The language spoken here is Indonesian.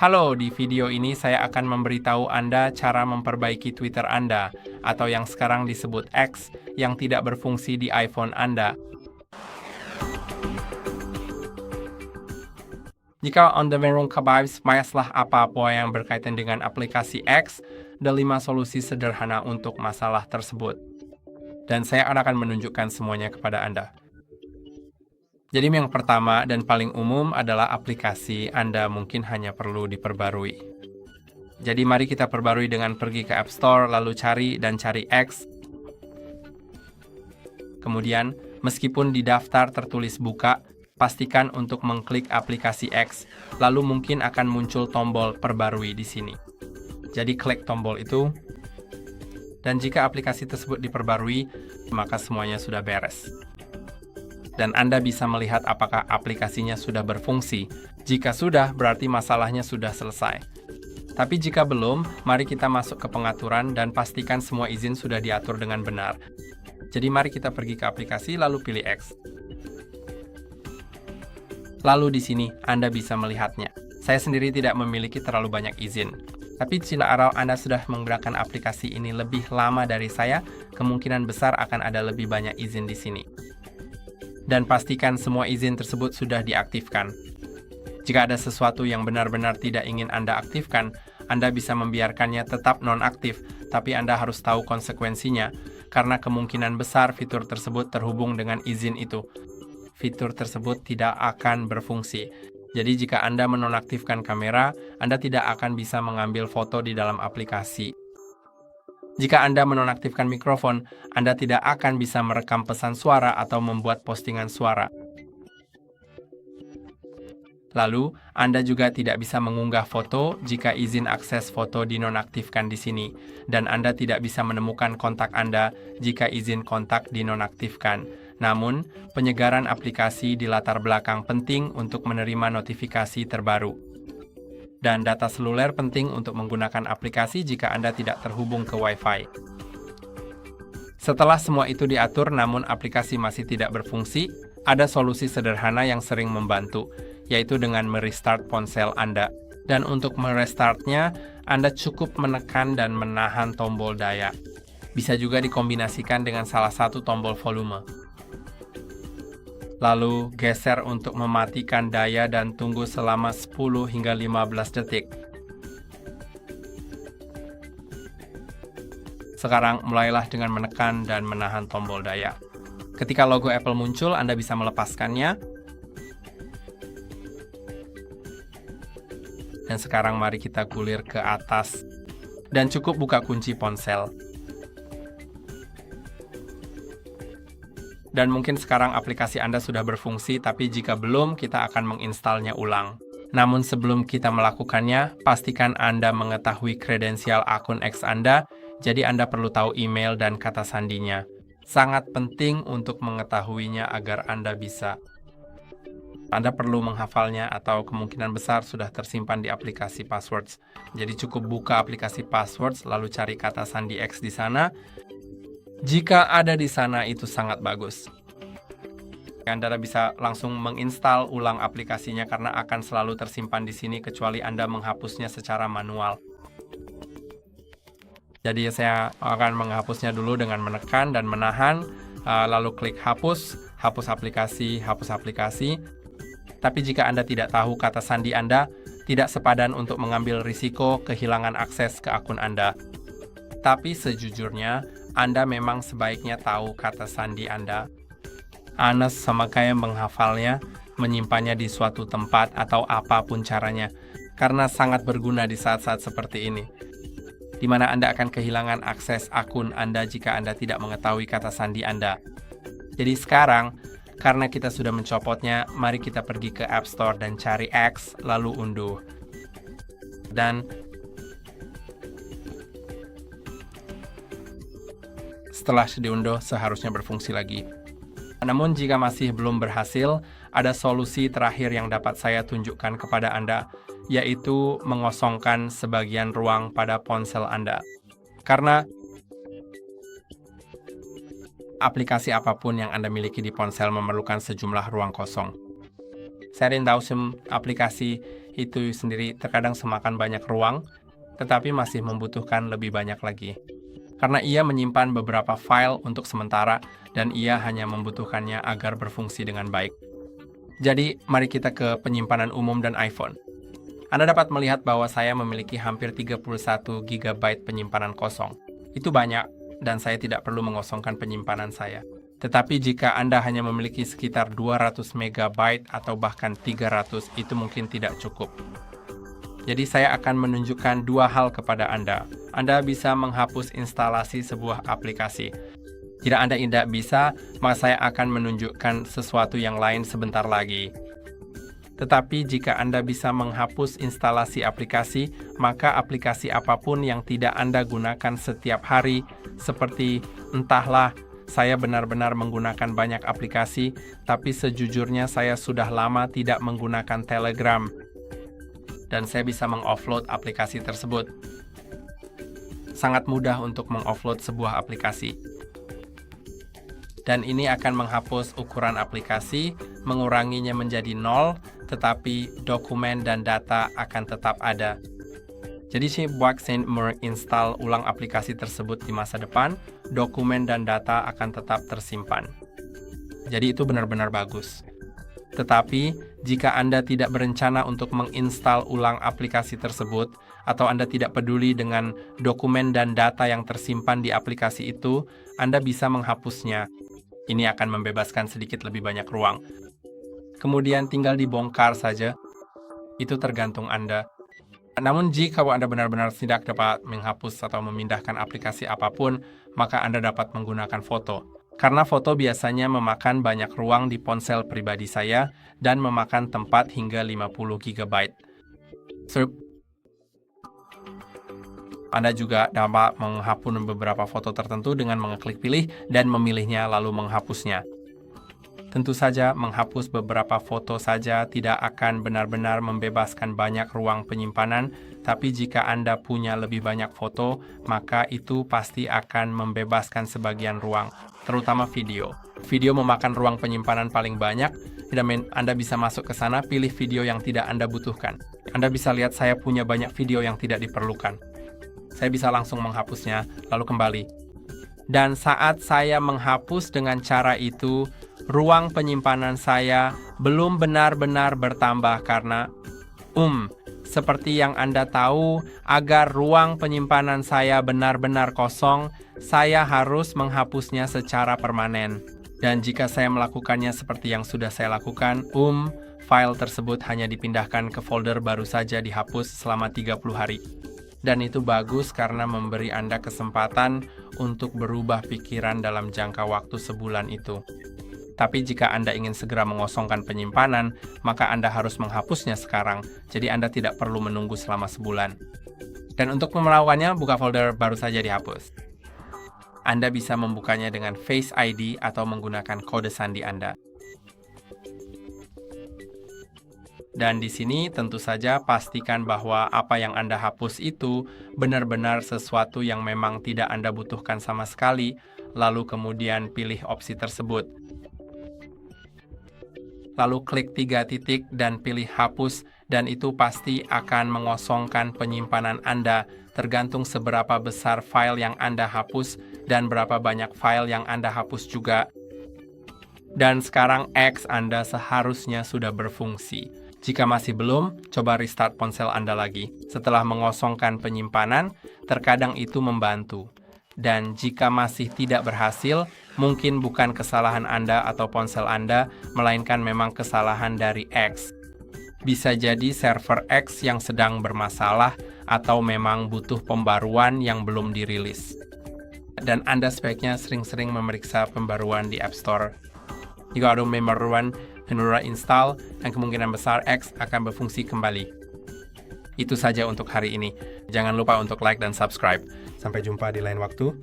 Halo, di video ini saya akan memberitahu Anda cara memperbaiki Twitter Anda, atau yang sekarang disebut X, yang tidak berfungsi di iPhone Anda. Jika Anda merungkapai masalah apa-apa yang berkaitan dengan aplikasi X, ada 5 solusi sederhana untuk masalah tersebut. Dan saya akan menunjukkan semuanya kepada Anda. Jadi yang pertama dan paling umum adalah aplikasi Anda mungkin hanya perlu diperbarui. Jadi mari kita perbarui dengan pergi ke App Store, lalu cari X. Kemudian, meskipun di daftar tertulis buka, pastikan untuk mengklik aplikasi X, lalu mungkin akan muncul tombol perbarui di sini. Jadi klik tombol itu, dan jika aplikasi tersebut diperbarui, maka semuanya sudah beres. Dan Anda bisa melihat apakah aplikasinya sudah berfungsi. Jika sudah, berarti masalahnya sudah selesai. Tapi jika belum, mari kita masuk ke pengaturan dan pastikan semua izin sudah diatur dengan benar. Jadi mari kita pergi ke aplikasi lalu pilih X. Lalu di sini Anda bisa melihatnya. Saya sendiri tidak memiliki terlalu banyak izin. Tapi jika Anda sudah menggunakan aplikasi ini lebih lama dari saya, kemungkinan besar akan ada lebih banyak izin di sini. Dan pastikan semua izin tersebut sudah diaktifkan. Jika ada sesuatu yang benar-benar tidak ingin Anda aktifkan, Anda bisa membiarkannya tetap nonaktif, tapi Anda harus tahu konsekuensinya, karena kemungkinan besar fitur tersebut terhubung dengan izin itu. Fitur tersebut tidak akan berfungsi. Jadi jika Anda menonaktifkan kamera, Anda tidak akan bisa mengambil foto di dalam aplikasi. Jika Anda menonaktifkan mikrofon, Anda tidak akan bisa merekam pesan suara atau membuat postingan suara. Lalu, Anda juga tidak bisa mengunggah foto jika izin akses foto dinonaktifkan di sini, dan Anda tidak bisa menemukan kontak Anda jika izin kontak dinonaktifkan. Namun, penyegaran aplikasi di latar belakang penting untuk menerima notifikasi terbaru. Dan data seluler penting untuk menggunakan aplikasi jika Anda tidak terhubung ke Wi-Fi. Setelah semua itu diatur namun aplikasi masih tidak berfungsi, ada solusi sederhana yang sering membantu, yaitu dengan merestart ponsel Anda. Dan untuk merestartnya, Anda cukup menekan dan menahan tombol daya. Bisa juga dikombinasikan dengan salah satu tombol volume. Lalu geser untuk mematikan daya dan tunggu selama 10 hingga 15 detik. Sekarang mulailah dengan menekan dan menahan tombol daya. Ketika logo Apple muncul, Anda bisa melepaskannya. Dan sekarang mari kita gulir ke atas. Dan cukup buka kunci ponsel. Dan mungkin sekarang aplikasi Anda sudah berfungsi, tapi jika belum, kita akan menginstalnya ulang. Namun sebelum kita melakukannya, pastikan Anda mengetahui kredensial akun X Anda, jadi Anda perlu tahu email dan kata sandinya. Sangat penting untuk mengetahuinya agar Anda bisa. Anda perlu menghafalnya atau kemungkinan besar sudah tersimpan di aplikasi Passwords. Jadi cukup buka aplikasi Passwords, lalu cari kata sandi X di sana. Jika ada di sana, itu sangat bagus. Anda bisa langsung menginstal ulang aplikasinya karena akan selalu tersimpan di sini kecuali Anda menghapusnya secara manual. Jadi saya akan menghapusnya dulu dengan menekan dan menahan, lalu klik hapus aplikasi. Tapi jika Anda tidak tahu kata sandi Anda, tidak sepadan untuk mengambil risiko kehilangan akses ke akun Anda. Tapi sejujurnya, Anda memang sebaiknya tahu kata sandi Anda. Anda sama kayak menghafalnya, menyimpannya di suatu tempat atau apapun caranya, karena sangat berguna di saat-saat seperti ini, di mana Anda akan kehilangan akses akun Anda jika Anda tidak mengetahui kata sandi Anda. Jadi sekarang, karena kita sudah mencopotnya, mari kita pergi ke App Store dan cari X, lalu unduh. Dan setelah diunduh, seharusnya berfungsi lagi. Namun jika masih belum berhasil, ada solusi terakhir yang dapat saya tunjukkan kepada Anda, yaitu mengosongkan sebagian ruang pada ponsel Anda. Karena aplikasi apapun yang Anda miliki di ponsel memerlukan sejumlah ruang kosong. Saya tahu aplikasi itu sendiri terkadang semakan banyak ruang, tetapi masih membutuhkan lebih banyak lagi. Karena ia menyimpan beberapa file untuk sementara, dan ia hanya membutuhkannya agar berfungsi dengan baik. Jadi, mari kita ke penyimpanan umum dan iPhone. Anda dapat melihat bahwa saya memiliki hampir 31 GB penyimpanan kosong. Itu banyak, dan saya tidak perlu mengosongkan penyimpanan saya. Tetapi jika Anda hanya memiliki sekitar 200 MB atau bahkan 300, itu mungkin tidak cukup. Jadi saya akan menunjukkan dua hal kepada Anda. Anda bisa menghapus instalasi sebuah aplikasi. Jika Anda tidak bisa, maka saya akan menunjukkan sesuatu yang lain sebentar lagi. Tetapi jika Anda bisa menghapus instalasi aplikasi, maka aplikasi apapun yang tidak Anda gunakan setiap hari, seperti entahlah, saya benar-benar menggunakan banyak aplikasi, tapi sejujurnya saya sudah lama tidak menggunakan Telegram. Dan saya bisa meng-offload aplikasi tersebut. Sangat mudah untuk meng-offload sebuah aplikasi. Dan ini akan menghapus ukuran aplikasi, menguranginya menjadi 0, tetapi dokumen dan data akan tetap ada. Jadi si Boxen menginstall ulang aplikasi tersebut di masa depan, dokumen dan data akan tetap tersimpan. Jadi itu benar-benar bagus. Tetapi, jika Anda tidak berencana untuk menginstal ulang aplikasi tersebut, atau Anda tidak peduli dengan dokumen dan data yang tersimpan di aplikasi itu, Anda bisa menghapusnya. Ini akan membebaskan sedikit lebih banyak ruang. Kemudian tinggal dibongkar saja. Itu tergantung Anda. Namun jika Anda benar-benar tidak dapat menghapus atau memindahkan aplikasi apapun, maka Anda dapat menggunakan foto. Karena foto biasanya memakan banyak ruang di ponsel pribadi saya dan memakan tempat hingga 50 GB. Anda juga dapat menghapus beberapa foto tertentu dengan mengeklik pilih dan memilihnya lalu menghapusnya. Tentu saja, menghapus beberapa foto saja tidak akan benar-benar membebaskan banyak ruang penyimpanan, tapi jika Anda punya lebih banyak foto, maka itu pasti akan membebaskan sebagian ruang, terutama video. Video memakan ruang penyimpanan paling banyak, dan Anda bisa masuk ke sana, pilih video yang tidak Anda butuhkan. Anda bisa lihat saya punya banyak video yang tidak diperlukan. Saya bisa langsung menghapusnya, lalu kembali. Dan saat saya menghapus dengan cara itu, ruang penyimpanan saya belum benar-benar bertambah karena, seperti yang Anda tahu, agar ruang penyimpanan saya benar-benar kosong, saya harus menghapusnya secara permanen. Dan jika saya melakukannya seperti yang sudah saya lakukan, file tersebut hanya dipindahkan ke folder baru saja dihapus selama 30 hari. Dan itu bagus karena memberi Anda kesempatan untuk berubah pikiran dalam jangka waktu sebulan itu. Tapi jika Anda ingin segera mengosongkan penyimpanan, maka Anda harus menghapusnya sekarang, jadi Anda tidak perlu menunggu selama sebulan. Dan untuk melakukannya, buka folder baru saja dihapus. Anda bisa membukanya dengan Face ID atau menggunakan kode sandi Anda. Dan di sini tentu saja pastikan bahwa apa yang Anda hapus itu benar-benar sesuatu yang memang tidak Anda butuhkan sama sekali, lalu kemudian pilih opsi tersebut. Lalu klik 3 titik dan pilih hapus, dan itu pasti akan mengosongkan penyimpanan Anda, tergantung seberapa besar file yang Anda hapus dan berapa banyak file yang Anda hapus juga. Dan sekarang X Anda seharusnya sudah berfungsi. Jika masih belum, coba restart ponsel Anda lagi. Setelah mengosongkan penyimpanan, terkadang itu membantu. Dan jika masih tidak berhasil, mungkin bukan kesalahan Anda atau ponsel Anda, melainkan memang kesalahan dari X. Bisa jadi server X yang sedang bermasalah atau memang butuh pembaruan yang belum dirilis. Dan Anda sebaiknya sering-sering memeriksa pembaruan di App Store. Jika ada pembaruan, menurut install, dan kemungkinan besar X akan berfungsi kembali. Itu saja untuk hari ini. Jangan lupa untuk like dan subscribe. Sampai jumpa di lain waktu.